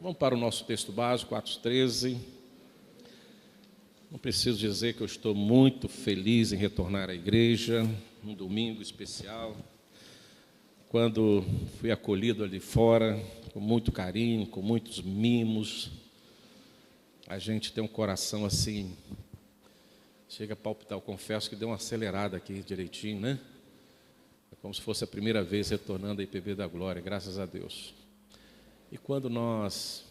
Vamos para o nosso texto básico, Atos 13. Não preciso dizer que eu estou muito feliz em retornar à igreja, num domingo especial, quando fui acolhido ali fora, com muito carinho, com muitos mimos. A gente tem um coração assim, chega a palpitar. Eu confesso que deu uma acelerada aqui direitinho, né? É como se fosse a primeira vez retornando à IPB da Glória, graças a Deus. E quando nós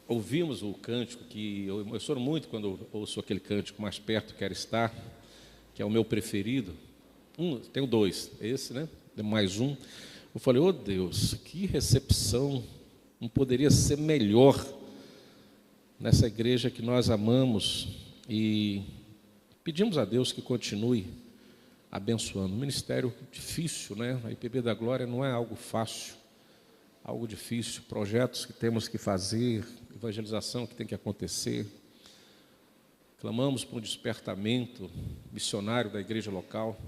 ouvimos o cântico, que eu emociono muito quando eu ouço aquele cântico, Mais Perto Quero Estar, que é o meu preferido. Tenho dois, esse, né? Mais um. Eu falei, oh Deus, que recepção, não poderia ser melhor nessa igreja que nós amamos, e pedimos a Deus que continue abençoando. Um ministério difícil, né? A IPB da Glória não é algo fácil, algo difícil, projetos que temos que fazer, evangelização que tem que acontecer. Clamamos por um despertamento missionário da igreja local,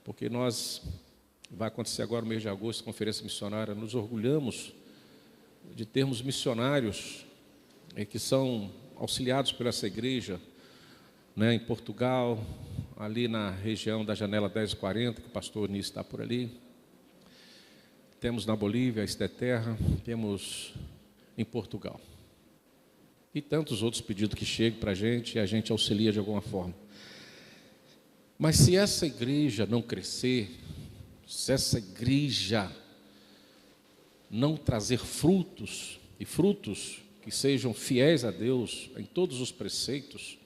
porque vai acontecer agora no mês de agosto, conferência missionária, nos orgulhamos de termos missionários que são auxiliados por essa igreja, né, em Portugal, ali na região da Janela 1040, que o pastor Onísio está por ali. Temos na Bolívia, Esteterra, temos em Portugal. E tantos outros pedidos que chegam para a gente e a gente auxilia de alguma forma. Mas se essa igreja não crescer, se essa igreja não trazer frutos, e frutos que sejam fiéis a Deus em todos os preceitos,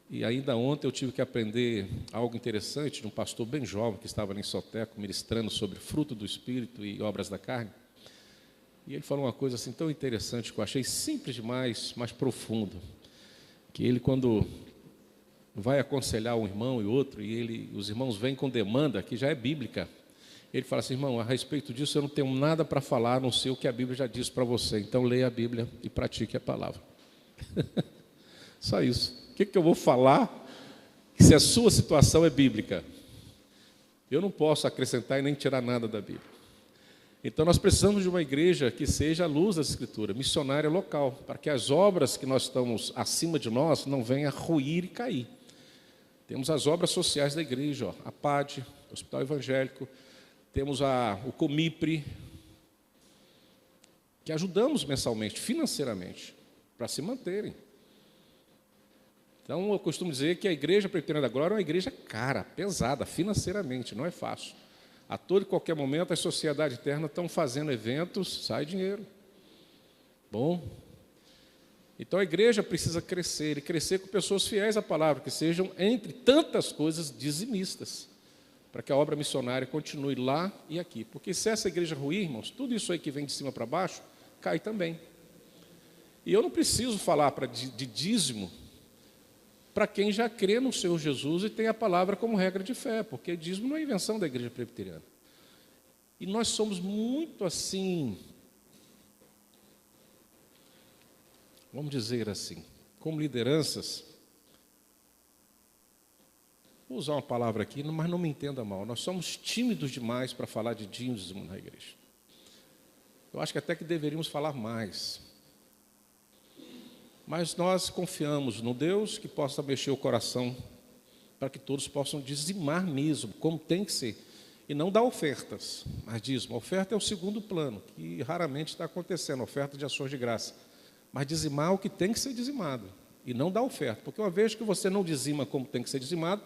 e ainda ontem eu tive que aprender algo interessante de um pastor bem jovem que estava ali em Soteco, ministrando sobre fruto do Espírito e obras da carne. E ele falou uma coisa assim tão interessante que eu achei simples demais, mas profundo. Que ele, quando vai aconselhar um irmão e outro, e os irmãos vêm com demanda, que já é bíblica, ele fala assim, irmão, a respeito disso eu não tenho nada para falar, a não ser o que a Bíblia já disse para você. Então leia a Bíblia e pratique a palavra. Só isso. O que eu vou falar se a sua situação é bíblica? Eu não posso acrescentar e nem tirar nada da Bíblia. Então nós precisamos de uma igreja que seja a luz da Escritura, missionária local, para que as obras que nós estamos acima de nós não venham a ruir e cair. Temos as obras sociais da igreja, a PAD, o Hospital Evangélico, temos o Comipre, que ajudamos mensalmente, financeiramente, para se manterem. Então, eu costumo dizer que a Igreja Presbiteriana da Glória é uma igreja cara, pesada, financeiramente, não é fácil. A todo e qualquer momento, a sociedade eterna estão fazendo eventos, sai dinheiro. Bom, então a igreja precisa crescer, e crescer com pessoas fiéis à palavra, que sejam, entre tantas coisas, dizimistas, para que a obra missionária continue lá e aqui. Porque se essa igreja ruir, irmãos, tudo isso aí que vem de cima para baixo, cai também. E eu não preciso falar de dízimo para quem já crê no Senhor Jesus e tem a palavra como regra de fé, porque dízimo não é invenção da igreja presbiteriana. E nós somos muito assim, vamos dizer assim, como lideranças, vou usar uma palavra aqui, mas não me entenda mal, nós somos tímidos demais para falar de dízimo na igreja. Eu acho que até que deveríamos falar mais. Mas nós confiamos no Deus que possa mexer o coração para que todos possam dizimar mesmo, como tem que ser. E não dar ofertas, mas dízimo. A oferta é o segundo plano, que raramente está acontecendo, oferta de ações de graça. Mas dizimar o que tem que ser dizimado, e não dar oferta. Porque uma vez que você não dizima como tem que ser dizimado,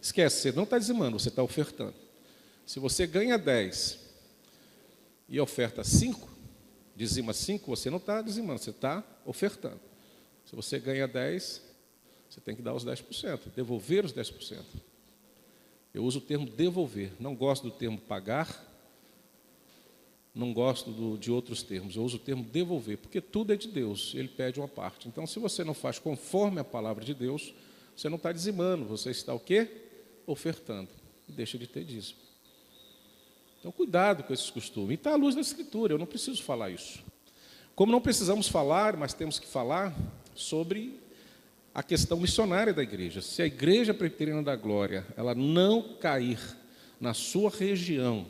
esquece, você não está dizimando, você está ofertando. Se você ganha 10 e oferta 5, dizima 5, você não está dizimando, você está ofertando. Se você ganha 10, você tem que dar os 10%, devolver os 10%. Eu uso o termo devolver, não gosto do termo pagar, não gosto de outros termos, eu uso o termo devolver, porque tudo é de Deus, Ele pede uma parte. Então, se você não faz conforme a palavra de Deus, você não está dizimando, você está o quê? Ofertando, e deixa de ter dízimo. Então, cuidado com esses costumes. E está à luz da Escritura, eu não preciso falar isso. Como não precisamos falar, mas temos que falar sobre a questão missionária da igreja. Se a Igreja Presbiteriana da Glória ela não cair na sua região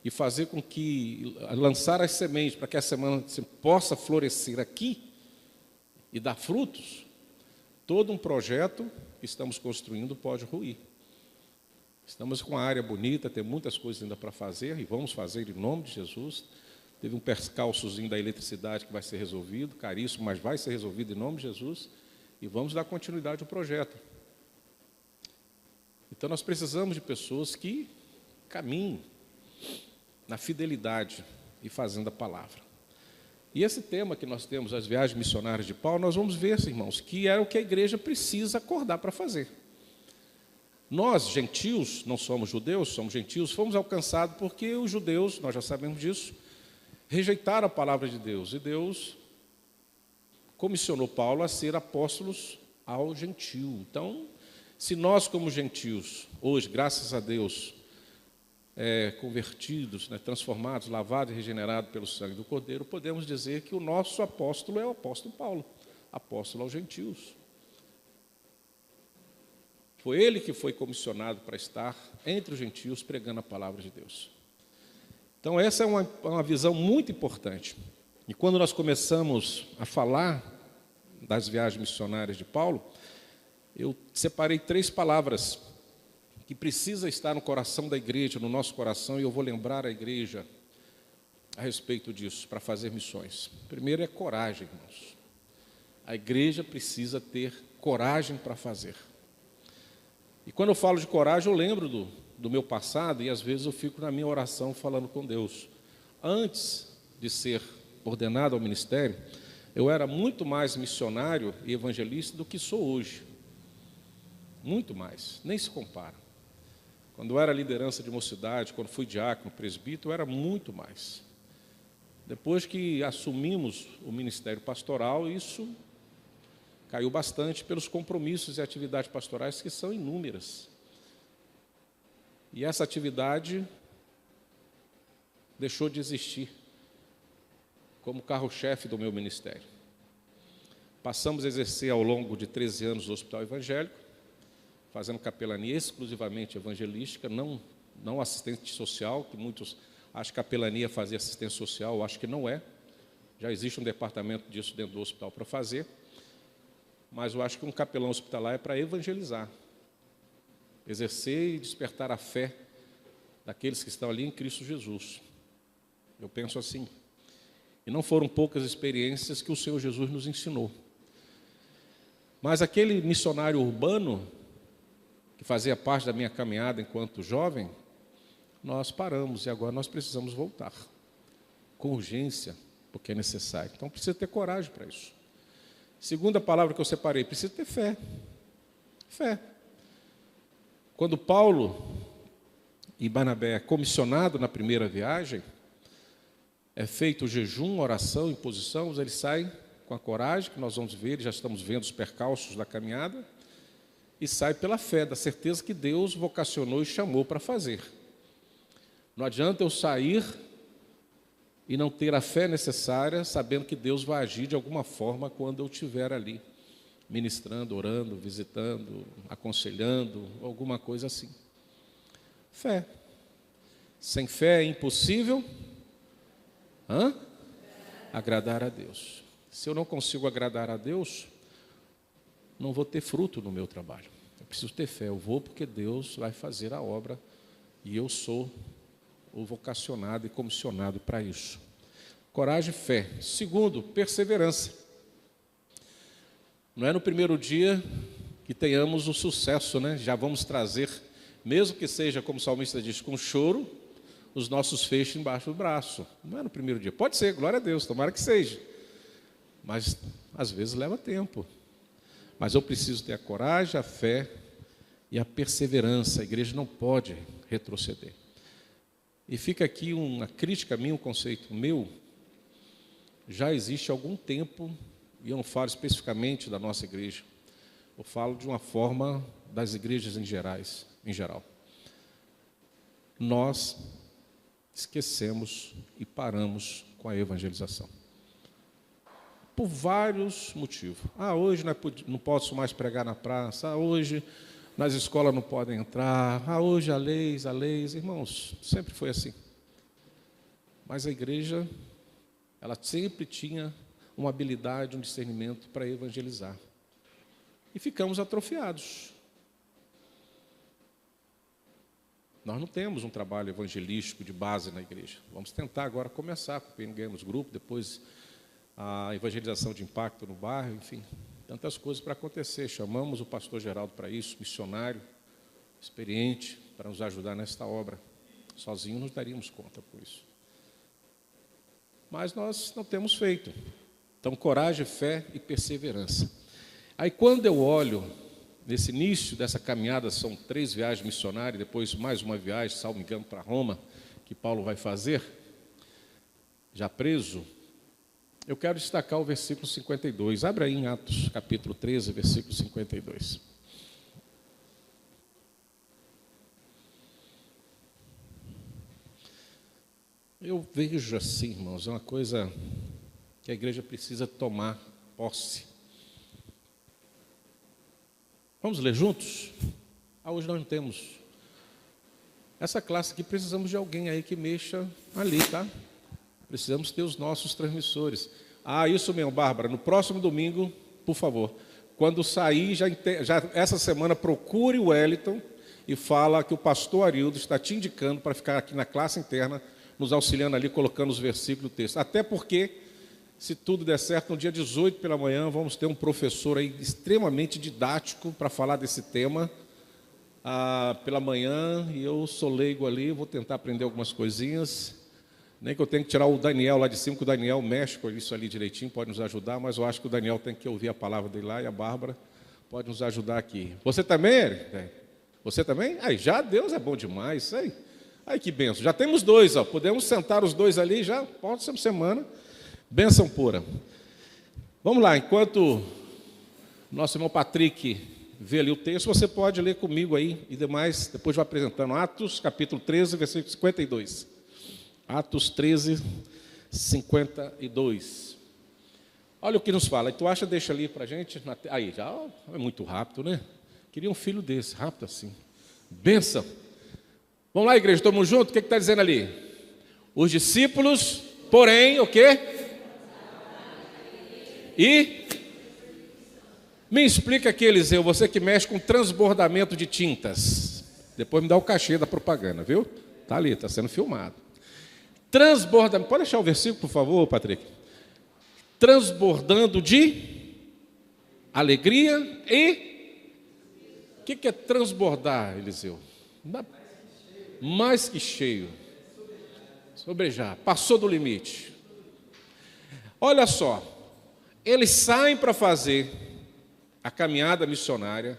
e fazer com que, lançar as sementes, para que a semana possa florescer aqui e dar frutos, todo um projeto que estamos construindo pode ruir. Estamos com uma área bonita, tem muitas coisas ainda para fazer, e vamos fazer em nome de Jesus. Teve um percalçozinho da eletricidade que vai ser resolvido, caríssimo, mas vai ser resolvido em nome de Jesus, e vamos dar continuidade ao projeto. Então, nós precisamos de pessoas que caminhem na fidelidade e fazendo a palavra. E esse tema que nós temos, as viagens missionárias de Paulo, nós vamos ver, irmãos, que é o que a igreja precisa acordar para fazer. Nós, gentios, não somos judeus, somos gentios, fomos alcançados porque os judeus, nós já sabemos disso, rejeitaram a palavra de Deus. E Deus comissionou Paulo a ser apóstolos ao gentio. Então, se nós como gentios, hoje, graças a Deus, convertidos, transformados, lavados e regenerados pelo sangue do Cordeiro, podemos dizer que o nosso apóstolo é o apóstolo Paulo, apóstolo aos gentios. Foi ele que foi comissionado para estar entre os gentios pregando a palavra de Deus. Então, essa é uma visão muito importante. E quando nós começamos a falar das viagens missionárias de Paulo, eu separei 3 palavras que precisam estar no coração da igreja, no nosso coração, e eu vou lembrar a igreja a respeito disso, para fazer missões. Primeiro é coragem, irmãos. A igreja precisa ter coragem para fazer. E quando eu falo de coragem, eu lembro do meu passado, e às vezes eu fico na minha oração falando com Deus. Antes de ser ordenado ao ministério, eu era muito mais missionário e evangelista do que sou hoje. Muito mais, nem se compara. Quando eu era liderança de mocidade, quando fui diácono, presbítero, eu era muito mais. Depois que assumimos o ministério pastoral, isso caiu bastante pelos compromissos e atividades pastorais que são inúmeras. E essa atividade deixou de existir como carro-chefe do meu ministério. Passamos a exercer ao longo de 13 anos no Hospital Evangélico, fazendo capelania exclusivamente evangelística, não assistente social, que muitos acham que a capelania fazia assistência social, eu acho que não é. Já existe um departamento disso dentro do hospital para fazer. Mas eu acho que um capelão hospitalar é para evangelizar, exercer e despertar a fé daqueles que estão ali em Cristo Jesus. Eu penso assim. E não foram poucas experiências que o Senhor Jesus nos ensinou. Mas aquele missionário urbano, que fazia parte da minha caminhada enquanto jovem, nós paramos e agora nós precisamos voltar, com urgência, porque é necessário. Então precisa ter coragem para isso. Segunda palavra que eu separei, precisa ter fé. Fé. Quando Paulo e Barnabé é comissionado na primeira viagem, é feito o jejum, oração, imposição, eles saem com a coragem, que nós vamos ver, já estamos vendo os percalços da caminhada, e sai pela fé, da certeza que Deus vocacionou e chamou para fazer. Não adianta eu sair e não ter a fé necessária, sabendo que Deus vai agir de alguma forma quando eu estiver ali, ministrando, orando, visitando, aconselhando, alguma coisa assim. Fé. Sem fé é impossível agradar a Deus. Se eu não consigo agradar a Deus, não vou ter fruto no meu trabalho. Eu preciso ter fé, eu vou porque Deus vai fazer a obra e eu sou o vocacionado e comissionado para isso. Coragem e fé. Segundo, perseverança. Não é no primeiro dia que tenhamos o sucesso, né? Já vamos trazer, mesmo que seja, como o salmista diz, com choro, os nossos feixes embaixo do braço. Não é no primeiro dia. Pode ser, glória a Deus, tomara que seja. Mas, às vezes, leva tempo. Mas eu preciso ter a coragem, a fé e a perseverança. A igreja não pode retroceder. E fica aqui uma crítica minha, um conceito meu. Já existe há algum tempo, e eu não falo especificamente da nossa igreja, eu falo de uma forma das igrejas em geral. Nós esquecemos e paramos com a evangelização. Por vários motivos. Hoje não posso mais pregar na praça. Hoje nas escolas não podem entrar. Hoje há leis. Irmãos, sempre foi assim. Mas a igreja, ela sempre tinha uma habilidade, um discernimento para evangelizar. E ficamos atrofiados. Nós não temos um trabalho evangelístico de base na igreja. Vamos tentar agora começar com o Pequenos Grupo, depois a evangelização de impacto no bairro, enfim, tantas coisas para acontecer. Chamamos o pastor Geraldo para isso, missionário, experiente, para nos ajudar nesta obra. Sozinho não daríamos conta por isso. Mas nós não temos feito. Então, coragem, fé e perseverança. Aí, quando eu olho, nesse início dessa caminhada, são 3 viagens missionárias, depois mais uma viagem, salvo engano, para Roma, que Paulo vai fazer, já preso, eu quero destacar o versículo 52. Abra aí em Atos, capítulo 13, versículo 52. Eu vejo assim, irmãos, é uma coisa que a igreja precisa tomar posse. Vamos ler juntos? Hoje nós não temos. Essa classe aqui precisamos de alguém aí que mexa ali, tá? Precisamos ter os nossos transmissores. Isso mesmo, Bárbara. No próximo domingo, por favor, quando sair, já essa semana, procure o Wellington e fala que o pastor Arildo está te indicando para ficar aqui na classe interna, nos auxiliando ali, colocando os versículos do texto. Até porque, se tudo der certo, no dia 18 pela manhã, vamos ter um professor aí extremamente didático para falar desse tema pela manhã, e eu sou leigo ali, vou tentar aprender algumas coisinhas, nem que eu tenha que tirar o Daniel lá de cima, que o Daniel mexe com isso ali direitinho, pode nos ajudar, mas eu acho que o Daniel tem que ouvir a palavra dele lá, e a Bárbara pode nos ajudar aqui. Você também, Eric? Você também? Já Deus é bom demais, isso aí. Ai, que benção. Já temos 2, ó. Podemos sentar os 2 ali já, próxima semana. Bênção pura. Vamos lá, enquanto nosso irmão Patrick vê ali o texto, você pode ler comigo aí e demais, depois vai apresentando. Atos, capítulo 13, versículo 52. Atos 13, 52. Olha o que nos fala. E tu acha, deixa ali para a gente. Aí, já é muito rápido, né? Queria um filho desse, rápido assim. Bênção. Vamos lá, igreja, estamos juntos? O que está dizendo ali? Os discípulos, porém, o quê? E me explica aqui, Eliseu, você que mexe com transbordamento de tintas. Depois me dá o cachê da propaganda, viu? Está ali, está sendo filmado. Transbordamento, pode deixar o versículo, por favor, Patrick? Transbordando de alegria e... O que é transbordar, Eliseu? Mais que cheio. Sobrejar. Passou do limite. Olha só. Eles saem para fazer a caminhada missionária.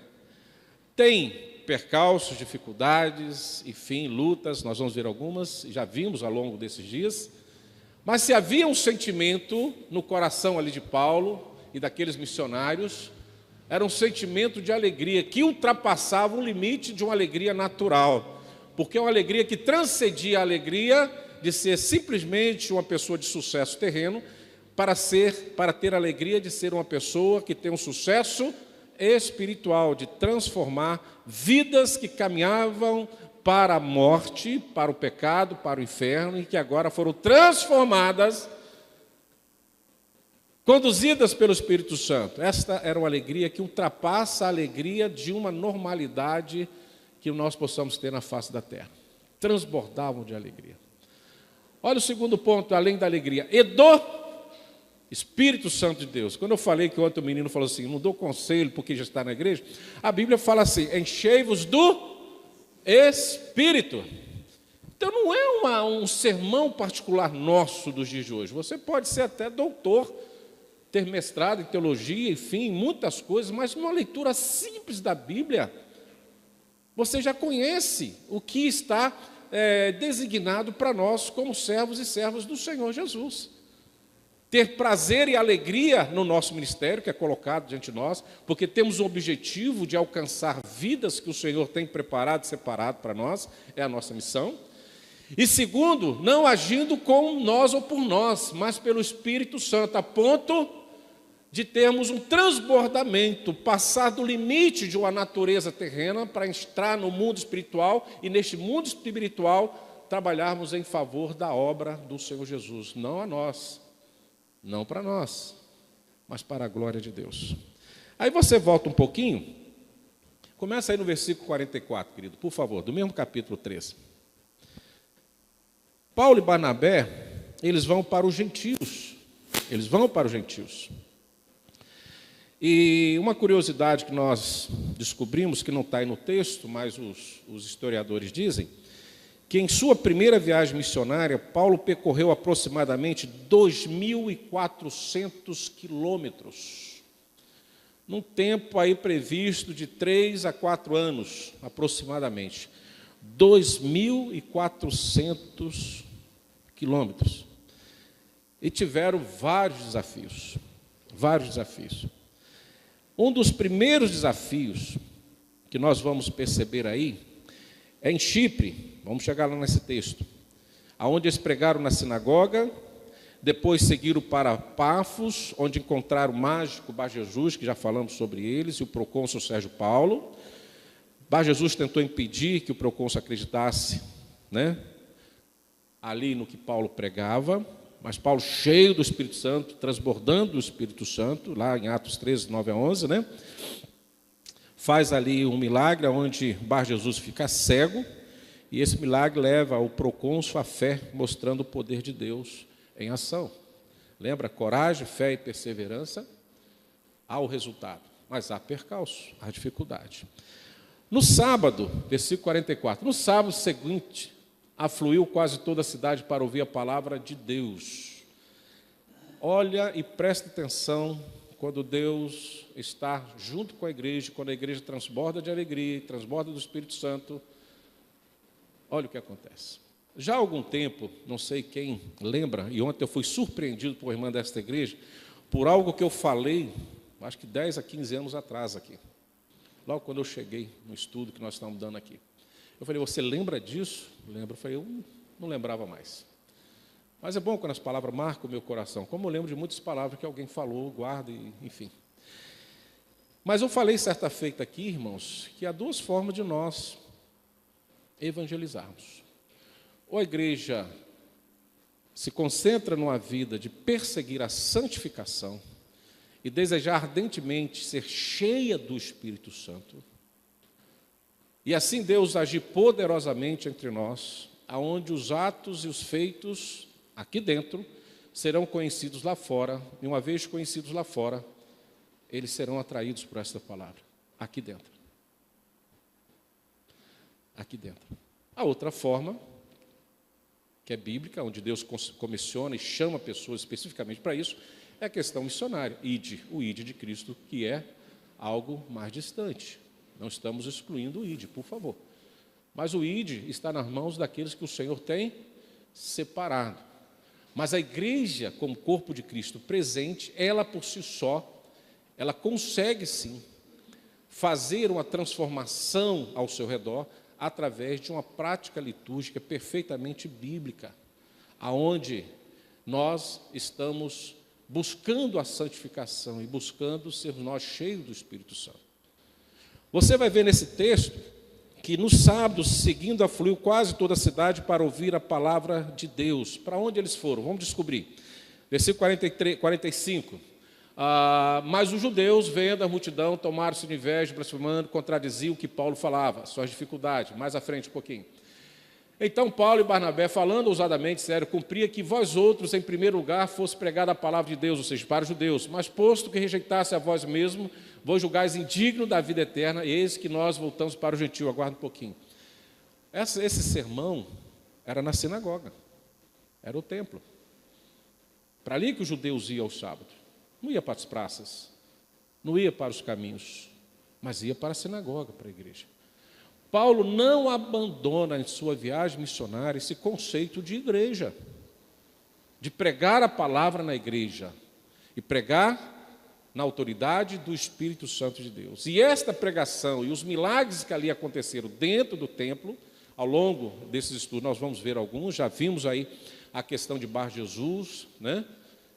Tem percalços, dificuldades, enfim, lutas. Nós vamos ver algumas. Já vimos ao longo desses dias. Mas se havia um sentimento no coração ali de Paulo e daqueles missionários, era um sentimento de alegria que ultrapassava o limite de uma alegria natural. Porque é uma alegria que transcendia a alegria de ser simplesmente uma pessoa de sucesso terreno, para ter a alegria de ser uma pessoa que tem um sucesso espiritual, de transformar vidas que caminhavam para a morte, para o pecado, para o inferno, e que agora foram transformadas, conduzidas pelo Espírito Santo. Esta era uma alegria que ultrapassa a alegria de uma normalidade que nós possamos ter na face da terra. Transbordavam de alegria. Olha o segundo ponto, além da alegria. E do Espírito Santo de Deus. Quando eu falei que ontem o menino falou assim, não dou conselho porque já está na igreja, a Bíblia fala assim, enchei-vos do Espírito. Então não é um sermão particular nosso dos dias de hoje. Você pode ser até doutor, ter mestrado em teologia, enfim, muitas coisas, mas uma leitura simples da Bíblia, você já conhece o que está designado para nós como servos e servas do Senhor Jesus. Ter prazer e alegria no nosso ministério, que é colocado diante de nós, porque temos o objetivo de alcançar vidas que o Senhor tem preparado e separado para nós, é a nossa missão. E segundo, não agindo com nós ou por nós, mas pelo Espírito Santo, a ponto de termos um transbordamento, passar do limite de uma natureza terrena para entrar no mundo espiritual, e neste mundo espiritual trabalharmos em favor da obra do Senhor Jesus, não a nós, não para nós, mas para a glória de Deus. Aí você volta um pouquinho, começa aí no versículo 44, querido, por favor, do mesmo capítulo 13. Paulo e Barnabé, eles vão para os gentios. E uma curiosidade que nós descobrimos, que não está aí no texto, mas os historiadores dizem, que em sua primeira viagem missionária, Paulo percorreu aproximadamente 2.400 quilômetros, num tempo aí previsto de 3 a 4 anos, aproximadamente. 2.400 quilômetros. E tiveram vários desafios. Um dos primeiros desafios que nós vamos perceber aí é em Chipre, vamos chegar lá nesse texto, aonde eles pregaram na sinagoga, depois seguiram para Pafos, onde encontraram o mágico Bar Jesus, que já falamos sobre eles, e o procônsul Sérgio Paulo. Bar Jesus tentou impedir que o procônsul acreditasse, né, ali no que Paulo pregava, mas Paulo, cheio do Espírito Santo, transbordando do Espírito Santo, lá em Atos 13, 9 a 11, né, faz ali um milagre onde Bar Jesus fica cego, e esse milagre leva o procônsul à fé, mostrando o poder de Deus em ação. Lembra? Coragem, fé e perseverança, há o resultado, mas há percalço, há dificuldade. No sábado, versículo 44, no sábado seguinte, afluiu quase toda a cidade para ouvir a palavra de Deus. Olha e presta atenção quando Deus está junto com a igreja, quando a igreja transborda de alegria, transborda do Espírito Santo. Olha o que acontece. Já há algum tempo, não sei quem lembra, e ontem eu fui surpreendido por uma irmã desta igreja, por algo que eu falei, acho que 10 a 15 anos atrás aqui. Logo quando eu cheguei no estudo que nós estamos dando aqui. Eu falei, você lembra disso? Lembro. Eu falei, eu não lembrava mais. Mas é bom quando as palavras marcam o meu coração, como eu lembro de muitas palavras que alguém falou, guardo, enfim. Mas eu falei certa feita aqui, irmãos, que há duas formas de nós evangelizarmos. Ou a igreja se concentra numa vida de perseguir a santificação e desejar ardentemente ser cheia do Espírito Santo, e assim Deus agir poderosamente entre nós, aonde os atos e os feitos aqui dentro serão conhecidos lá fora, e uma vez conhecidos lá fora, eles serão atraídos por esta palavra, aqui dentro. Aqui dentro. A outra forma, que é bíblica, onde Deus comissiona e chama pessoas especificamente para isso, é a questão missionária, o ide de Cristo, que é algo mais distante. Não estamos excluindo o ide, por favor. Mas o ide está nas mãos daqueles que o Senhor tem separado. Mas a igreja, como corpo de Cristo presente, ela por si só, ela consegue sim fazer uma transformação ao seu redor através de uma prática litúrgica perfeitamente bíblica, aonde nós estamos buscando a santificação e buscando ser nós cheios do Espírito Santo. Você vai ver nesse texto que no sábado, seguindo, afluiu quase toda a cidade para ouvir a palavra de Deus. Para onde eles foram? Vamos descobrir. Versículo 45. Mas os judeus, vendo a multidão, tomaram-se de inveja, blasfemando, contradiziam o que Paulo falava, suas dificuldades. Mais à frente um pouquinho. Então Paulo e Barnabé, falando ousadamente, disseram, cumpria que vós outros, em primeiro lugar, fosse pregada a palavra de Deus, ou seja, para os judeus, mas posto que rejeitasse a vós mesmo, vos julgais indigno da vida eterna, e eis que nós voltamos para o gentio. Aguarda um pouquinho. Esse sermão era na sinagoga, era o templo. Para ali que os judeus iam ao sábado. Não ia para as praças, não ia para os caminhos, mas ia para a sinagoga, para a igreja. Paulo não abandona em sua viagem missionária esse conceito de igreja, de pregar a palavra na igreja e pregar na autoridade do Espírito Santo de Deus. E esta pregação e os milagres que ali aconteceram dentro do templo, ao longo desses estudos nós vamos ver alguns, já vimos aí a questão de Bar Jesus, né,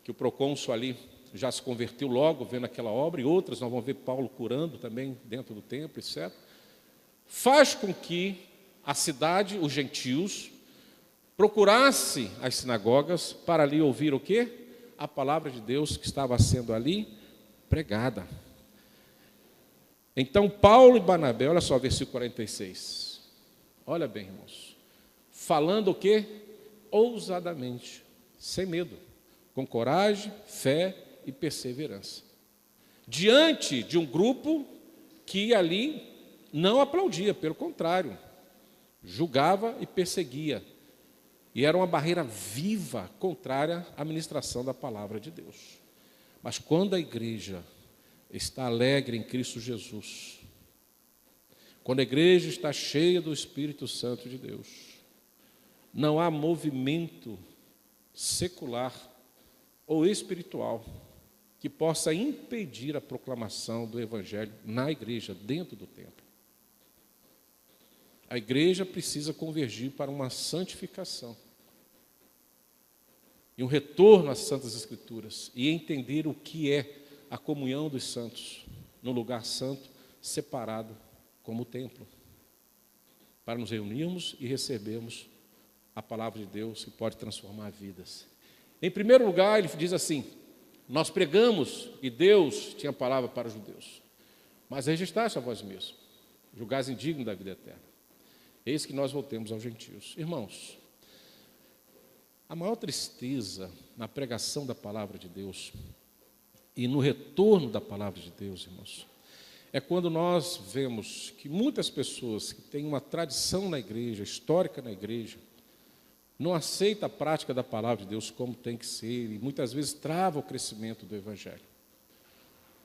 que o procônsul ali já se converteu logo vendo aquela obra, e outras nós vamos ver Paulo curando também dentro do templo, etc. Faz com que a cidade, os gentios, procurasse as sinagogas para ali ouvir o quê? A palavra de Deus que estava sendo ali pregada. Então, Paulo e Barnabé, olha só, versículo 46. Olha bem, irmãos. Falando o quê? Ousadamente, sem medo, com coragem, fé e perseverança. Diante de um grupo que ali não aplaudia, pelo contrário, julgava e perseguia. E era uma barreira viva, contrária à ministração da palavra de Deus. Mas quando a igreja está alegre em Cristo Jesus, quando a igreja está cheia do Espírito Santo de Deus, não há movimento secular ou espiritual que possa impedir a proclamação do Evangelho na igreja, dentro do templo. A igreja precisa convergir para uma santificação e um retorno às Santas Escrituras e entender o que é a comunhão dos santos no lugar santo, separado como o templo, para nos reunirmos e recebermos a palavra de Deus que pode transformar vidas. Em primeiro lugar, ele diz assim: nós pregamos e Deus tinha palavra para os judeus, mas registraste a vós mesmos, julgais indigno da vida eterna. Eis que nós voltemos aos gentios. Irmãos, a maior tristeza na pregação da palavra de Deus e no retorno da palavra de Deus, irmãos, é quando nós vemos que muitas pessoas que têm uma tradição na igreja, histórica na igreja, não aceita a prática da palavra de Deus como tem que ser e muitas vezes trava o crescimento do Evangelho.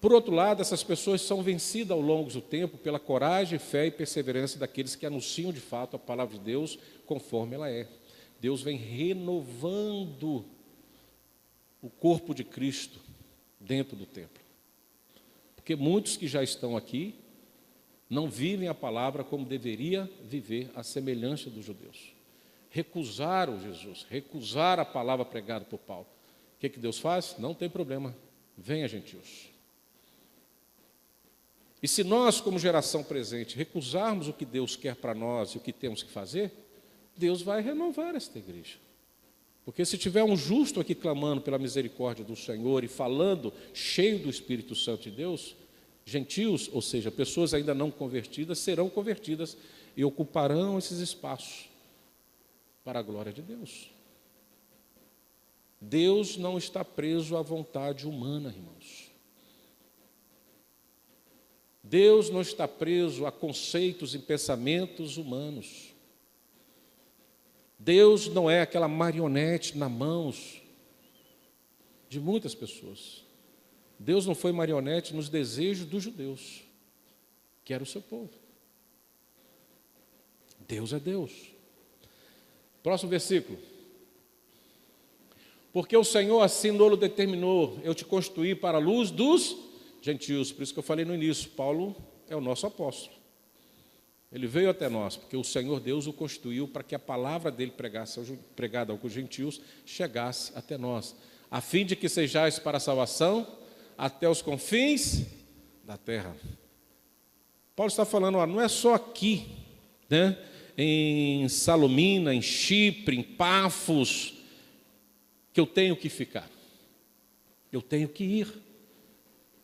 Por outro lado, essas pessoas são vencidas ao longo do tempo pela coragem, fé e perseverança daqueles que anunciam de fato a palavra de Deus conforme ela é. Deus vem renovando o corpo de Cristo dentro do templo. Porque muitos que já estão aqui não vivem a palavra como deveria viver a semelhança dos judeus. Recusaram Jesus, recusaram a palavra pregada por Paulo. O que Deus faz? Não tem problema, venha, gentios. E se nós, como geração presente, recusarmos o que Deus quer para nós e o que temos que fazer, Deus vai renovar esta igreja. Porque se tiver um justo aqui clamando pela misericórdia do Senhor e falando cheio do Espírito Santo de Deus, gentios, ou seja, pessoas ainda não convertidas, serão convertidas e ocuparão esses espaços para a glória de Deus. Deus não está preso à vontade humana, irmãos. Deus não está preso a conceitos e pensamentos humanos. Deus não é aquela marionete nas mãos de muitas pessoas. Deus não foi marionete nos desejos dos judeus, que era o seu povo. Deus é Deus. Próximo versículo. Porque o Senhor assim nos determinou, eu te constituí para a luz dos gentios. Por isso que eu falei no início, Paulo é o nosso apóstolo. Ele veio até nós, porque o Senhor Deus o constituiu para que a palavra dele pregada aos gentios chegasse até nós, a fim de que sejais para a salvação até os confins da terra. Paulo está falando, não é só aqui, né, em Salomina, em Chipre, em Pafos, que eu tenho que ficar. Eu tenho que ir.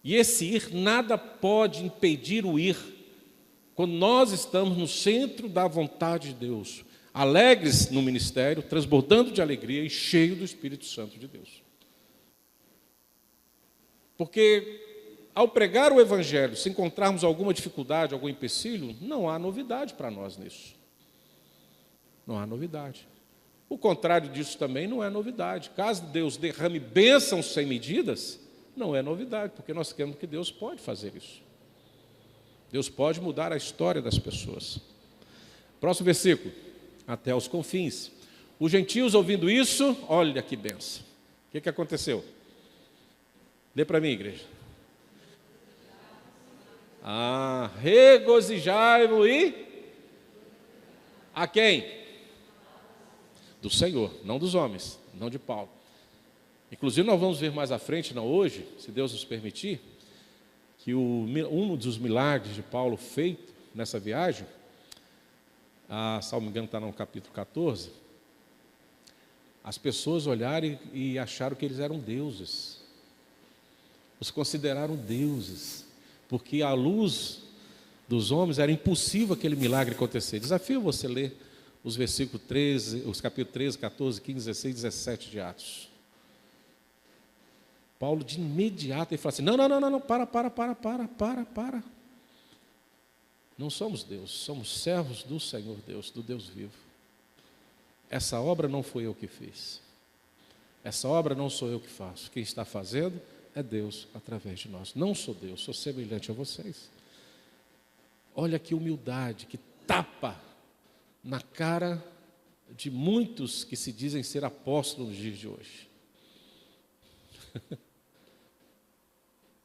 E esse ir, nada pode impedir o ir, quando nós estamos no centro da vontade de Deus, alegres no ministério, transbordando de alegria e cheio do Espírito Santo de Deus. Porque ao pregar o Evangelho, se encontrarmos alguma dificuldade, algum empecilho, não há novidade para nós nisso. Não há novidade. O contrário disso também não é novidade. Caso Deus derrame bênçãos sem medidas, não é novidade, porque nós cremos que Deus pode fazer isso. Deus pode mudar a história das pessoas. Próximo versículo. Até os confins. Os gentios ouvindo isso, olha que bênção. O que aconteceu? Lê para mim, igreja. Regozijai-vos e... A quem? Do Senhor, não dos homens, não de Paulo. Inclusive nós vamos ver mais à frente, não hoje, se Deus nos permitir, que um dos milagres de Paulo feito nessa viagem, se não me engano está no capítulo 14, As pessoas olharam e acharam que eles eram deuses. Os consideraram deuses, porque à luz dos homens era impossível aquele milagre acontecer. Desafio você ler os versículos 13, os capítulos 13, 14, 15, 16, 17 de Atos. Paulo de imediato ele fala assim: não, para. Não somos Deus, somos servos do Senhor Deus, do Deus vivo. Essa obra não foi eu que fiz. Essa obra não sou eu que faço. Quem está fazendo é Deus através de nós. Não sou Deus, sou semelhante a vocês. Olha que humildade, que tapa na cara de muitos que se dizem ser apóstolos nos dias de hoje.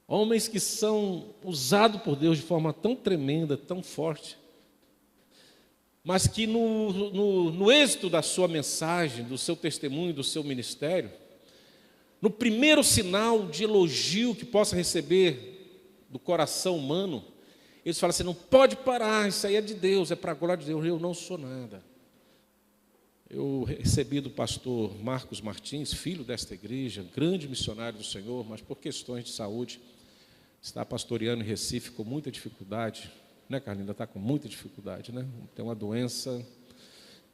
Homens que são usados por Deus de forma tão tremenda, tão forte, mas que no êxito da sua mensagem, do seu testemunho, do seu ministério, no primeiro sinal de elogio que possa receber do coração humano, eles falam assim: não pode parar, isso aí é de Deus, é para a glória de Deus, eu não sou nada. Eu recebi do pastor Marcos Martins, filho desta igreja, grande missionário do Senhor, mas por questões de saúde, está pastoreando em Recife com muita dificuldade, né, Carlinhos? Está com muita dificuldade, né? Tem uma doença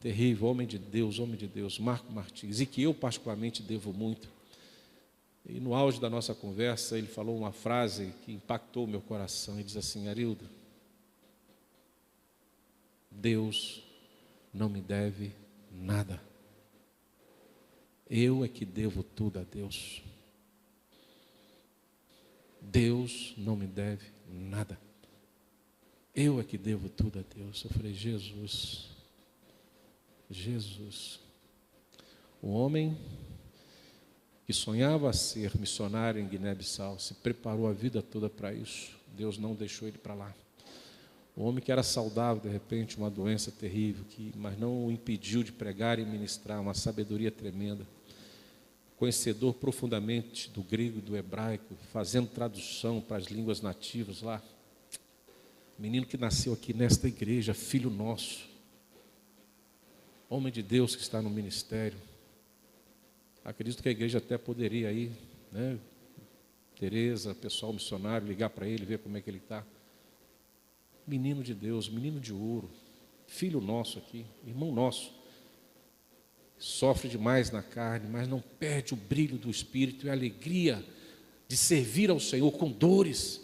terrível, homem de Deus, Marcos Martins, e que eu particularmente devo muito. E no auge da nossa conversa, ele falou uma frase que impactou o meu coração. Ele diz assim: Arildo, Deus não me deve nada. Eu é que devo tudo a Deus. Deus não me deve nada. Eu é que devo tudo a Deus. Eu falei: Jesus. O homem que sonhava ser missionário em Guiné-Bissau, se preparou a vida toda para isso. Deus não deixou ele para lá. O homem que era saudável, de repente, uma doença terrível, mas não o impediu de pregar e ministrar, uma sabedoria tremenda. Conhecedor profundamente do grego e do hebraico, fazendo tradução para as línguas nativas lá. Menino que nasceu aqui nesta igreja, filho nosso. Homem de Deus que está no ministério. Acredito que a igreja até poderia aí, né? Tereza, pessoal missionário, ligar para ele, ver como é que ele está. Menino de Deus, menino de ouro, filho nosso aqui, irmão nosso. Sofre demais na carne, mas não perde o brilho do Espírito e a alegria de servir ao Senhor com dores.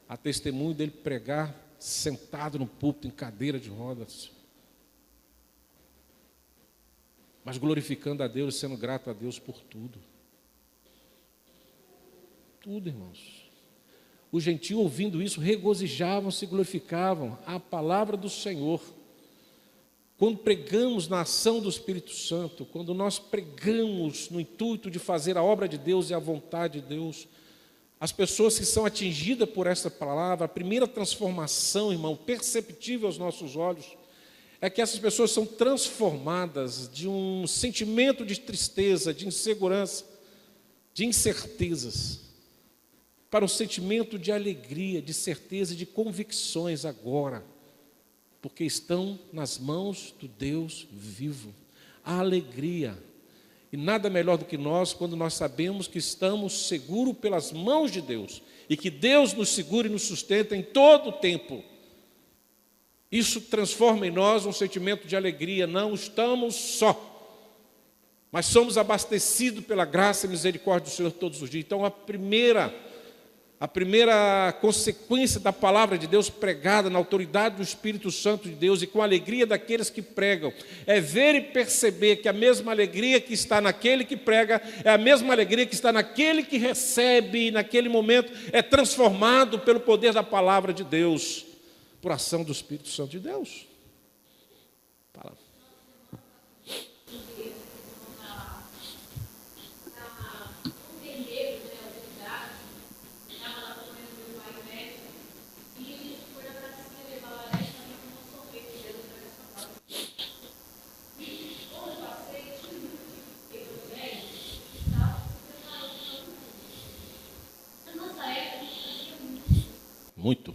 A testemunho dele pregar sentado no púlpito, em cadeira de rodas, mas glorificando a Deus e sendo grato a Deus por tudo. Tudo, irmãos. Os gentios, ouvindo isso, regozijavam-se e glorificavam a palavra do Senhor. Quando pregamos na ação do Espírito Santo, quando nós pregamos no intuito de fazer a obra de Deus e a vontade de Deus, as pessoas que são atingidas por essa palavra, a primeira transformação, irmão, perceptível aos nossos olhos, é que essas pessoas são transformadas de um sentimento de tristeza, de insegurança, de incertezas, para um sentimento de alegria, de certeza, de convicções agora, porque estão nas mãos do Deus vivo. A alegria. E nada melhor do que nós, quando nós sabemos que estamos seguros pelas mãos de Deus, e que Deus nos segura e nos sustenta em todo o tempo. Isso transforma em nós um sentimento de alegria. Não estamos só, mas somos abastecidos pela graça e misericórdia do Senhor todos os dias. Então a primeira consequência da palavra de Deus pregada na autoridade do Espírito Santo de Deus e com a alegria daqueles que pregam, é ver e perceber que a mesma alegria que está naquele que prega é a mesma alegria que está naquele que recebe, e naquele momento é transformado pelo poder da palavra de Deus, por ação do Espírito Santo de Deus. Fala. Muito.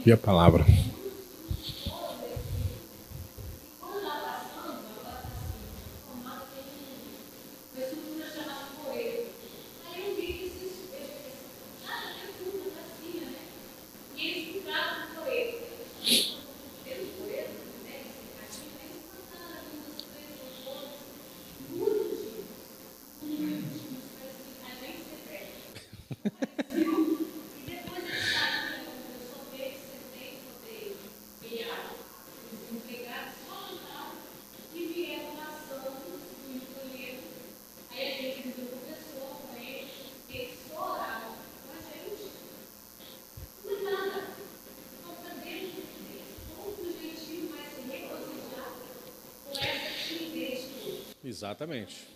E a palavra. Exatamente.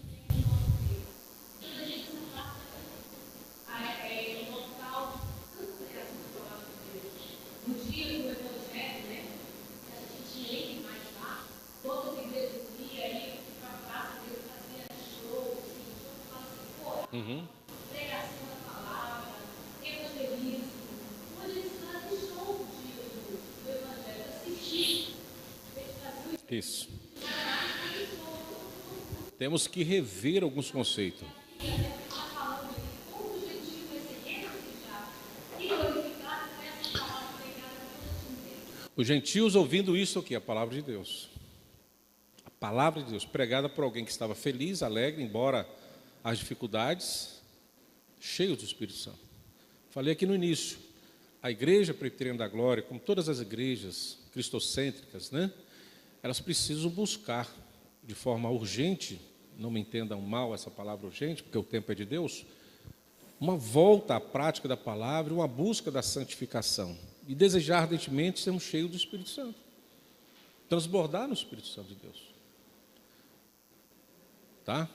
Uhum. Isso. Temos que rever alguns conceitos. Os gentios ouvindo isso aqui, a palavra de Deus. A palavra de Deus, pregada por alguém que estava feliz, alegre, embora as dificuldades, cheio do Espírito Santo. Falei aqui no início, a Igreja Presbiteriana da Glória, como todas as igrejas cristocêntricas, né, elas precisam buscar de forma urgente, não me entendam mal essa palavra urgente, porque o tempo é de Deus, uma volta à prática da palavra, uma busca da santificação. E desejar ardentemente sermos cheios do Espírito Santo. Transbordar no Espírito Santo de Deus. Tá?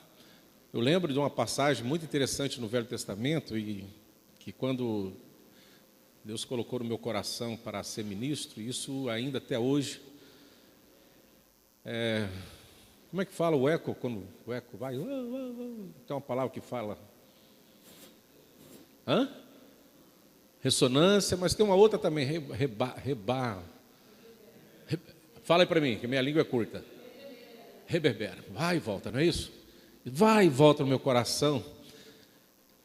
Eu lembro de uma passagem muito interessante no Velho Testamento, e que quando Deus colocou no meu coração para ser ministro, isso ainda até hoje, como é que fala o eco, quando o eco vai? Tem uma palavra que fala... Ressonância, mas tem uma outra também, fala aí para mim, que minha língua é curta. Reverbera, vai e volta, não é isso? Vai e volta no meu coração.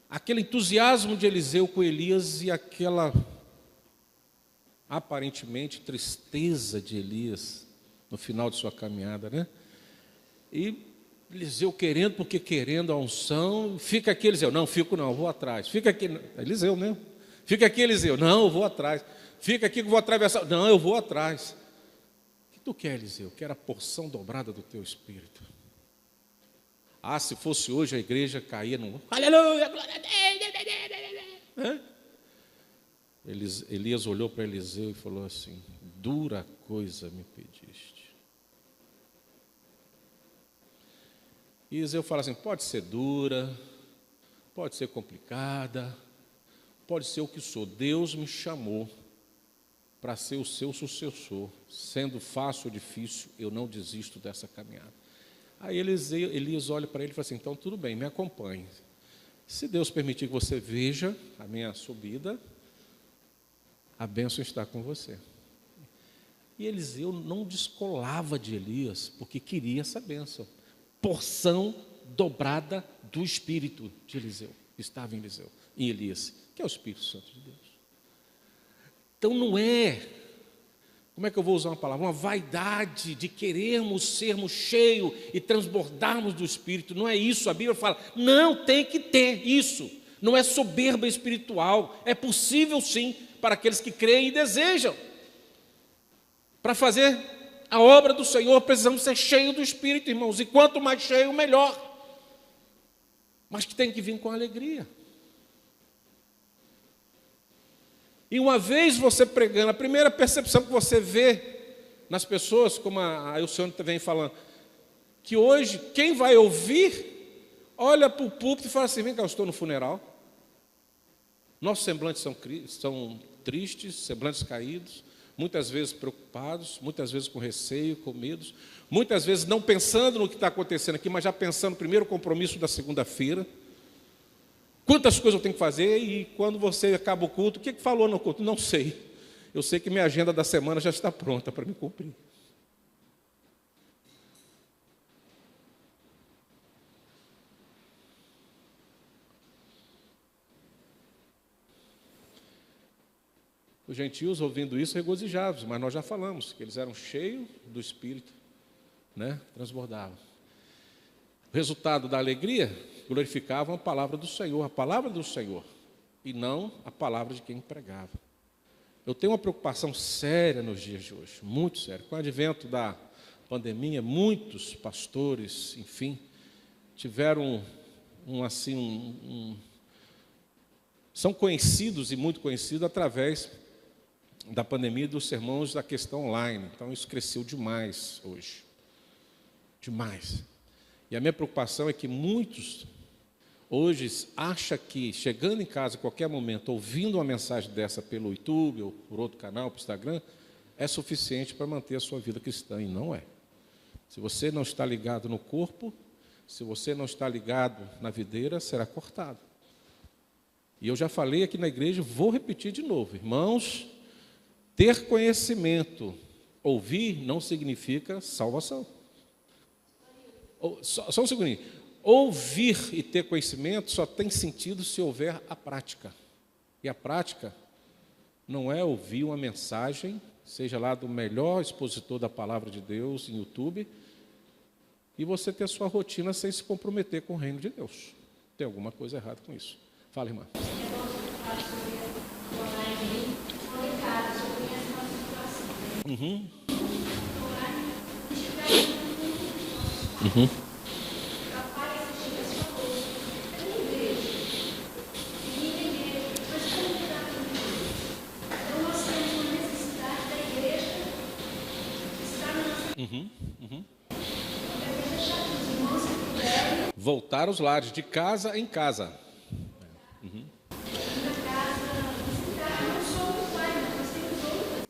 Aquele entusiasmo de Eliseu com Elias e aquela, aparentemente, tristeza de Elias no final de sua caminhada, né? E Eliseu querendo, porque querendo a unção, fica aqui Eliseu, não, fico não, vou atrás. Fica aqui, Eliseu, né? Fica aqui Eliseu, não, eu vou atrás. Fica aqui que eu vou atravessar, não, eu vou atrás. O que tu quer, Eliseu? Quero a porção dobrada do teu espírito. Ah, se fosse hoje a igreja caía no... Aleluia, glória a Deus. Elias olhou para Eliseu e falou assim, dura coisa me pediste. E Eliseu fala assim, pode ser dura, pode ser complicada, pode ser o que sou. Deus me chamou para ser o seu sucessor. Sendo fácil ou difícil, eu não desisto dessa caminhada. Aí Elias olha para ele e fala assim, então tudo bem, me acompanhe. Se Deus permitir que você veja a minha subida, a bênção está com você. E Eliseu não descolava de Elias, porque queria essa bênção. Porção dobrada do Espírito de Eliseu. Estava em Eliseu, em Elias, que é o Espírito Santo de Deus. Então não é, como é que eu vou usar uma palavra? Uma vaidade de querermos sermos cheios e transbordarmos do Espírito. Não é isso, a Bíblia fala, não tem que ter isso. Não é soberba espiritual, é possível sim, para aqueles que creem e desejam. Para fazer a obra do Senhor, precisamos ser cheios do Espírito, irmãos, e quanto mais cheio, melhor. Mas que tem que vir com alegria. E uma vez você pregando, a primeira percepção que você vê nas pessoas, como a Elcione vem falando, que hoje, quem vai ouvir, olha para o púlpito e fala assim, vem cá, eu estou no funeral. Nossos semblantes são tristes, semblantes caídos, muitas vezes preocupados, muitas vezes com receio, com medos, muitas vezes não pensando no que está acontecendo aqui, mas já pensando no primeiro compromisso da segunda-feira. Quantas coisas eu tenho que fazer, e quando você acaba o culto, o que falou no culto? Não sei. eu sei que minha agenda da semana já está pronta para me cumprir. Os gentios, ouvindo isso, regozijavam, mas nós já falamos que eles eram cheios do Espírito, né? Transbordavam. O resultado da alegria, glorificavam a palavra do Senhor, e não a palavra de quem pregava. Eu tenho uma preocupação séria nos dias de hoje, muito séria. Com o advento da pandemia, muitos pastores, enfim, tiveram são conhecidos e muito conhecidos através da pandemia dos sermões da questão online. Então, isso cresceu demais hoje. Demais. E a minha preocupação é que muitos hoje acham que, chegando em casa a qualquer momento, ouvindo uma mensagem dessa pelo YouTube ou por outro canal, pelo Instagram, é suficiente para manter a sua vida cristã, e não é. Se você não está ligado no corpo, se você não está ligado na videira, será cortado. E eu já falei aqui na igreja, vou repetir de novo. Irmãos, ter conhecimento, ouvir, não significa salvação. Só um segundinho. Ouvir e ter conhecimento só tem sentido se houver a prática. E a prática não é ouvir uma mensagem, seja lá do melhor expositor da palavra de Deus em YouTube, e você ter sua rotina sem se comprometer com o reino de Deus. Tem alguma coisa errada com isso. Fala, irmã. Uhum. Uhum. Uhum. Uhum. Voltar aos lares, de casa em casa. Uhum.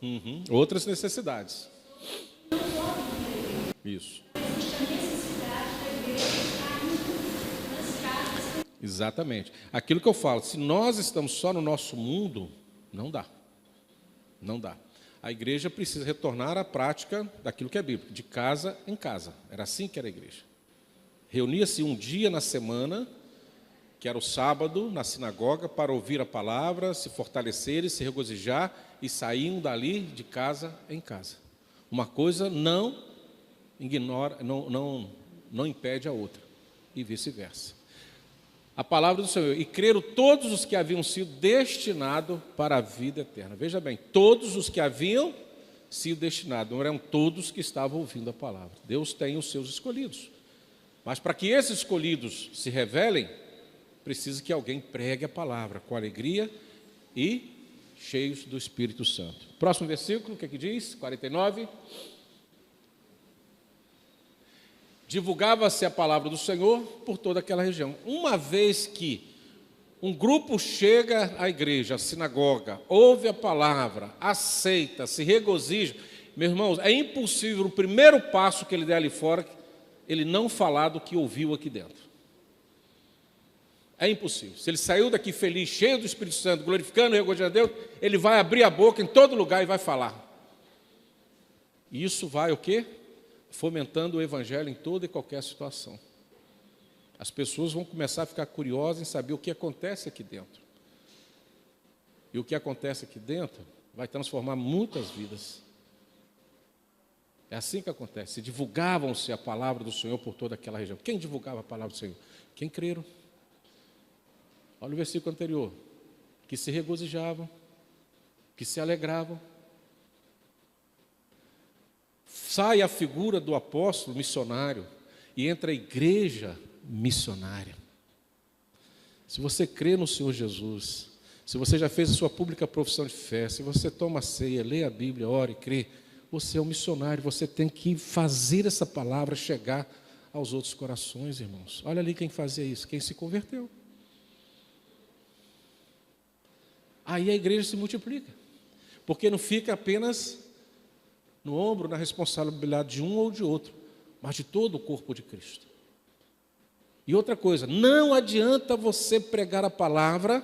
Uhum. Outras necessidades. Isso. Exatamente. Aquilo que eu falo, se nós estamos só no nosso mundo, não dá. Não dá. A igreja precisa retornar à prática daquilo que é bíblico, de casa em casa. Era assim que era a igreja. Reunia-se um dia na semana, que era o sábado, na sinagoga, para ouvir a palavra, se fortalecerem, se regozijar, e saíam dali de casa em casa. Uma coisa não ignora, não impede a outra, e vice-versa. A palavra do Senhor, e creram todos os que haviam sido destinados para a vida eterna. Veja bem, todos os que haviam sido destinados, não eram todos que estavam ouvindo a palavra. Deus tem os seus escolhidos. Mas para que esses escolhidos se revelem, precisa que alguém pregue a palavra com alegria e cheios do Espírito Santo. Próximo versículo, o que diz? 49. Divulgava-se a palavra do Senhor por toda aquela região. Uma vez que um grupo chega à igreja, à sinagoga, ouve a palavra, aceita, se regozija, meus irmãos, é impossível o primeiro passo que ele der ali fora, ele não falar do que ouviu aqui dentro. É impossível. Se ele saiu daqui feliz, cheio do Espírito Santo, glorificando e regozijando a Deus, ele vai abrir a boca em todo lugar e vai falar. E isso vai o quê? Fomentando o evangelho em toda e qualquer situação. As pessoas vão começar a ficar curiosas em saber o que acontece aqui dentro. E o que acontece aqui dentro vai transformar muitas vidas. É assim que acontece. Divulgavam-se a palavra do Senhor por toda aquela região. Quem divulgava a palavra do Senhor? Quem creram. Olha o versículo anterior. Que se regozijavam, que se alegravam. Sai a figura do apóstolo missionário e entra a igreja missionária. Se você crê no Senhor Jesus, se você já fez a sua pública profissão de fé, se você toma a ceia, lê a Bíblia, ora e crê, você é um missionário, você tem que fazer essa palavra chegar aos outros corações, irmãos. Olha ali quem fazia isso, quem se converteu. Aí a igreja se multiplica, porque não fica apenas no ombro, na responsabilidade de um ou de outro, mas de todo o corpo de Cristo. E outra coisa, não adianta você pregar a palavra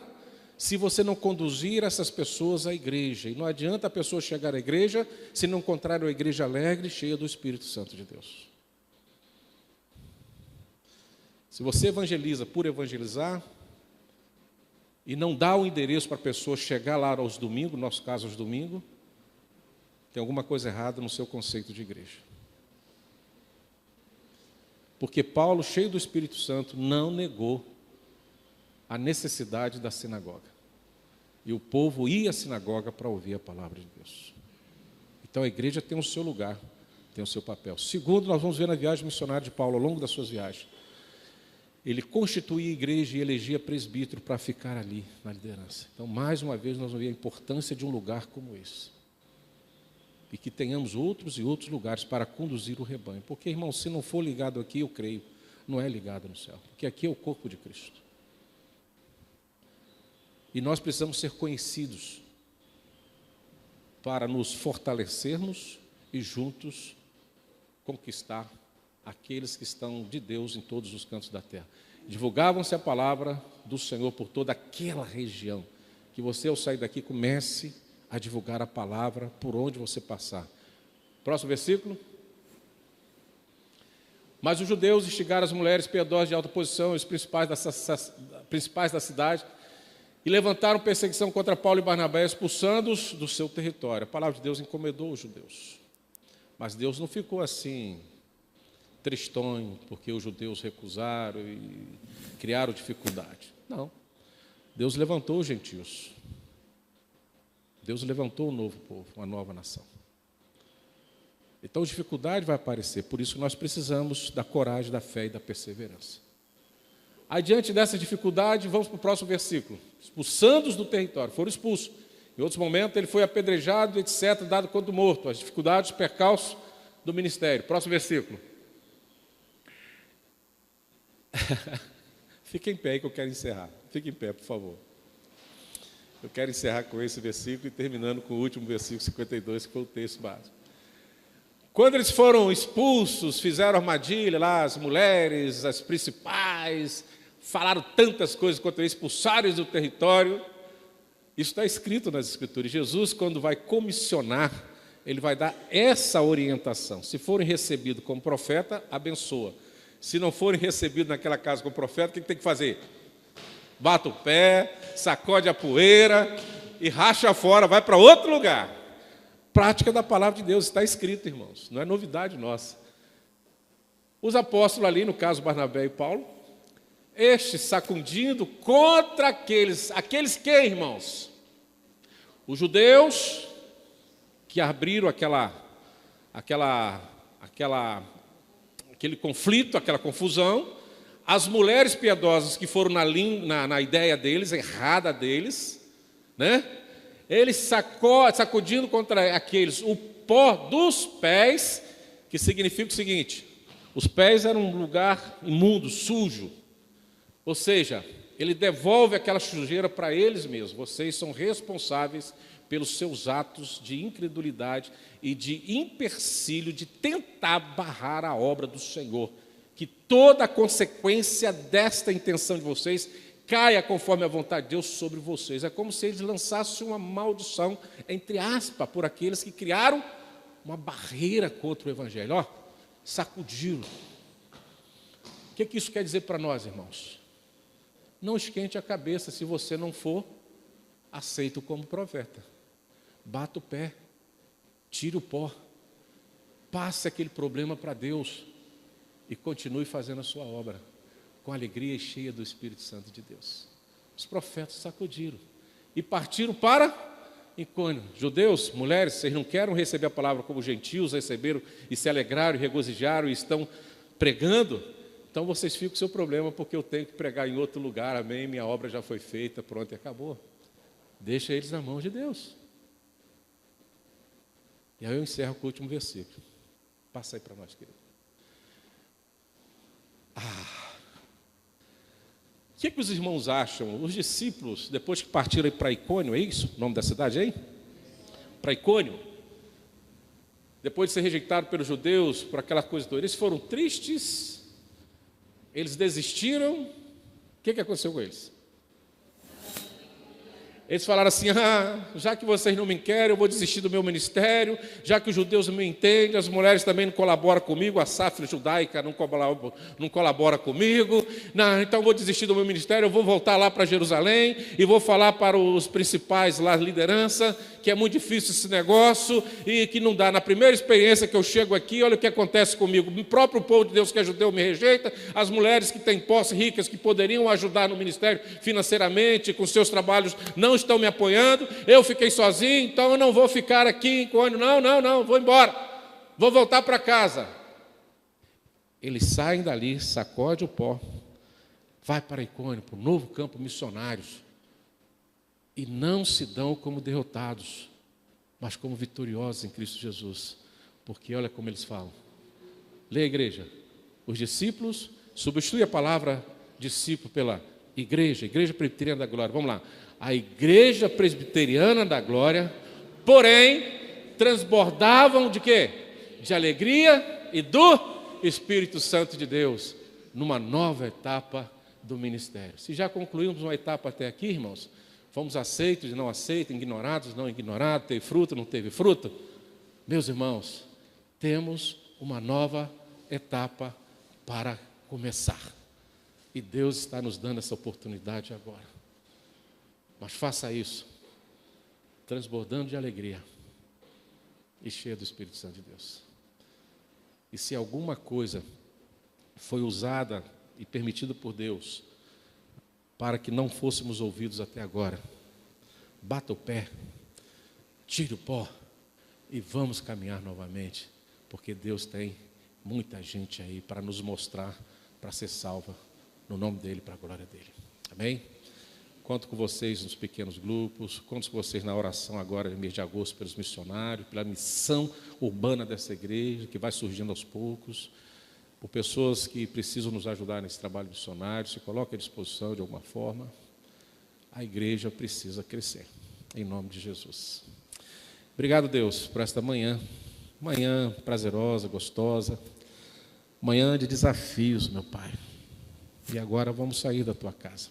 se você não conduzir essas pessoas à igreja. E não adianta a pessoa chegar à igreja se não encontrar uma igreja alegre, cheia do Espírito Santo de Deus. Se você evangeliza por evangelizar e não dá o endereço para a pessoa chegar lá aos domingos, no nosso caso aos domingos, tem alguma coisa errada no seu conceito de igreja. Porque Paulo, cheio do Espírito Santo, não negou a necessidade da sinagoga. E o povo ia à sinagoga para ouvir a palavra de Deus. Então a igreja tem o seu lugar, tem o seu papel. Segundo, nós vamos ver na viagem missionária de Paulo, ao longo das suas viagens, ele constituía a igreja e elegia presbítero para ficar ali na liderança. Então, mais uma vez, nós vamos ver a importância de um lugar como esse. E que tenhamos outros e outros lugares para conduzir o rebanho. Porque, irmão, se não for ligado aqui, eu creio, não é ligado no céu. Porque aqui é o corpo de Cristo. E nós precisamos ser conhecidos para nos fortalecermos e juntos conquistar aqueles que estão de Deus em todos os cantos da terra. Divulgavam-se a palavra do Senhor por toda aquela região. Que você, ao sair daqui, comece a divulgar a palavra por onde você passar. Próximo versículo. Mas os judeus instigaram as mulheres piedosas de alta posição e os principais da cidade e levantaram perseguição contra Paulo e Barnabé, expulsando-os do seu território. A palavra de Deus incomodou os judeus. Mas Deus não ficou assim, tristonho, porque os judeus recusaram e criaram dificuldade. Não. Deus levantou os gentios. Deus levantou um novo povo, uma nova nação. Então, dificuldade vai aparecer. Por isso, nós precisamos da coragem, da fé e da perseverança. Adiante dessa dificuldade, vamos para o próximo versículo. Expulsando-os do território. Foram expulsos. Em outros momentos, ele foi apedrejado, etc., dado quanto morto. As dificuldades, os percalços do ministério. Próximo versículo. Fique em pé aí que eu quero encerrar. Fique em pé, por favor. Eu quero encerrar com esse versículo e terminando com o último versículo 52, que foi o texto básico. Quando eles foram expulsos, fizeram armadilha lá, as mulheres, as principais, falaram tantas coisas contra eles, expulsaram eles do território. Isso está escrito nas Escrituras. Jesus, quando vai comissionar, ele vai dar essa orientação. Se forem recebidos como profeta, abençoa. Se não forem recebidos naquela casa como profeta, o que tem que fazer? Bata o pé, sacode a poeira e racha fora, vai para outro lugar. Prática da palavra de Deus, está escrito, irmãos, não é novidade nossa. Os apóstolos ali, no caso Barnabé e Paulo, estes sacudindo contra aqueles que, irmãos? Os judeus que abriram aquele conflito, aquela confusão, as mulheres piedosas que foram na ideia deles, errada deles, né? Eles sacudindo contra aqueles o pó dos pés, que significa o seguinte: os pés eram um lugar imundo, sujo. Ou seja, ele devolve aquela sujeira para eles mesmos. Vocês são responsáveis pelos seus atos de incredulidade e de empecilho de tentar barrar a obra do Senhor. Que toda a consequência desta intenção de vocês caia conforme a vontade de Deus sobre vocês. É como se eles lançassem uma maldição, entre aspas, por aqueles que criaram uma barreira contra o Evangelho. Ó, sacudiram. O que isso quer dizer para nós, irmãos? Não esquente a cabeça se você não for aceito como profeta. Bata o pé, tire o pó, passe aquele problema para Deus e continue fazendo a sua obra com alegria e cheia do Espírito Santo de Deus. Os profetas sacudiram e partiram para Icônio. Judeus, mulheres, vocês não querem receber a palavra como gentios receberam e se alegraram e regozijaram e estão pregando? Então vocês ficam com o seu problema, porque eu tenho que pregar em outro lugar, amém, minha obra já foi feita, pronto e acabou. Deixa eles na mão de Deus. E aí eu encerro com o último versículo. Passa aí para nós, querido. O que os irmãos acham? Os discípulos, depois que partiram para Icônio, é isso? O nome da cidade aí? Para Icônio. Depois de ser rejeitados pelos judeus, por aquela coisa toda, eles foram tristes, eles desistiram. O que aconteceu com eles? Eles falaram assim: já que vocês não me querem, eu vou desistir do meu ministério, já que os judeus não me entendem, as mulheres também não colaboram comigo, a safra judaica não colabora comigo, então eu vou desistir do meu ministério, eu vou voltar lá para Jerusalém e vou falar para os principais lá, liderança, que é muito difícil esse negócio e que não dá. Na primeira experiência que eu chego aqui, olha o que acontece comigo: o próprio povo de Deus que é judeu me rejeita, as mulheres que têm posse ricas, que poderiam ajudar no ministério financeiramente, com seus trabalhos, não estão me apoiando, eu fiquei sozinho, então eu não vou ficar aqui em Icônio, não, vou embora, vou voltar para casa. Eles saem dali, sacode o pó, vai para Icônio, para o novo campo missionários, e não se dão como derrotados, mas como vitoriosos em Cristo Jesus, porque olha como eles falam. Lê a igreja, os discípulos, substitui a palavra discípulo pela igreja presbiteriana da glória, vamos lá. A igreja presbiteriana da glória, porém, transbordavam de quê? De alegria e do Espírito Santo de Deus, numa nova etapa do ministério. Se já concluímos uma etapa até aqui, irmãos, fomos aceitos, não aceitos, ignorados, não ignorados, teve fruto, não teve fruto. Meus irmãos, temos uma nova etapa para começar. E Deus está nos dando essa oportunidade agora. Mas faça isso, transbordando de alegria e cheio do Espírito Santo de Deus. E se alguma coisa foi usada e permitida por Deus para que não fôssemos ouvidos até agora, bata o pé, tire o pó e vamos caminhar novamente, porque Deus tem muita gente aí para nos mostrar, para ser salva, no nome dEle, para a glória dEle. Amém? Conto com vocês nos pequenos grupos, conto com vocês na oração agora, no mês de agosto, pelos missionários, pela missão urbana dessa igreja, que vai surgindo aos poucos, por pessoas que precisam nos ajudar nesse trabalho missionário, se coloque à disposição de alguma forma. A igreja precisa crescer, em nome de Jesus. Obrigado, Deus, por esta manhã prazerosa, gostosa, manhã de desafios, meu Pai. E agora vamos sair da Tua casa.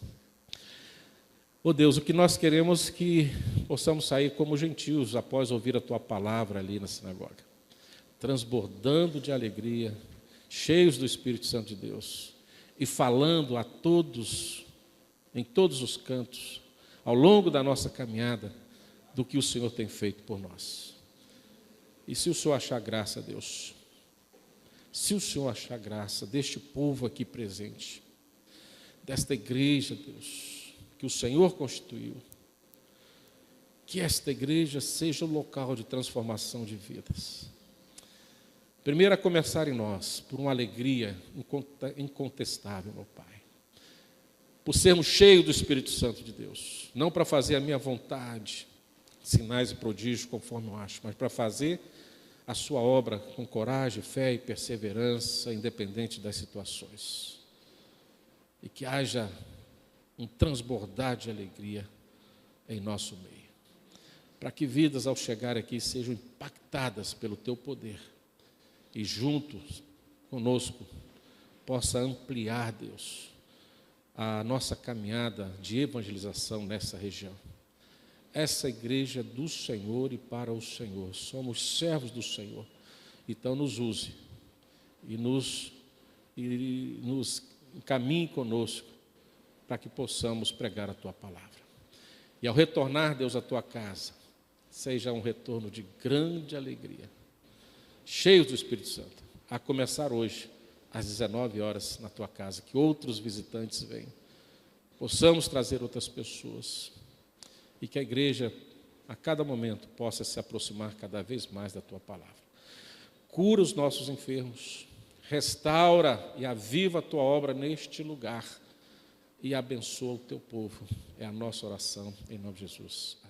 Oh Deus, o que nós queremos é que possamos sair como gentios após ouvir a Tua palavra ali na sinagoga, transbordando de alegria, cheios do Espírito Santo de Deus e falando a todos, em todos os cantos, ao longo da nossa caminhada, do que o Senhor tem feito por nós. E se o Senhor achar graça, Deus, se o Senhor achar graça deste povo aqui presente, desta igreja, Deus, que o Senhor constituiu, que esta igreja seja o local de transformação de vidas. Primeiro a começar em nós, por uma alegria incontestável, meu Pai, por sermos cheios do Espírito Santo de Deus, não para fazer a minha vontade, sinais e prodígios conforme eu acho, mas para fazer a sua obra com coragem, fé e perseverança, independente das situações. E que haja um transbordar de alegria em nosso meio, para que vidas ao chegar aqui sejam impactadas pelo Teu poder e juntos conosco possa ampliar, Deus, a nossa caminhada de evangelização nessa região. Essa igreja é do Senhor e para o Senhor, somos servos do Senhor, então nos use e nos encaminhe conosco para que possamos pregar a Tua palavra. E ao retornar, Deus, à Tua casa, seja um retorno de grande alegria, cheios do Espírito Santo, a começar hoje, às 19 horas, na Tua casa, que outros visitantes venham, possamos trazer outras pessoas, e que a igreja, a cada momento, possa se aproximar cada vez mais da Tua palavra. Cura os nossos enfermos, restaura e aviva a Tua obra neste lugar, e abençoa o Teu povo. É a nossa oração, em nome de Jesus. Amém.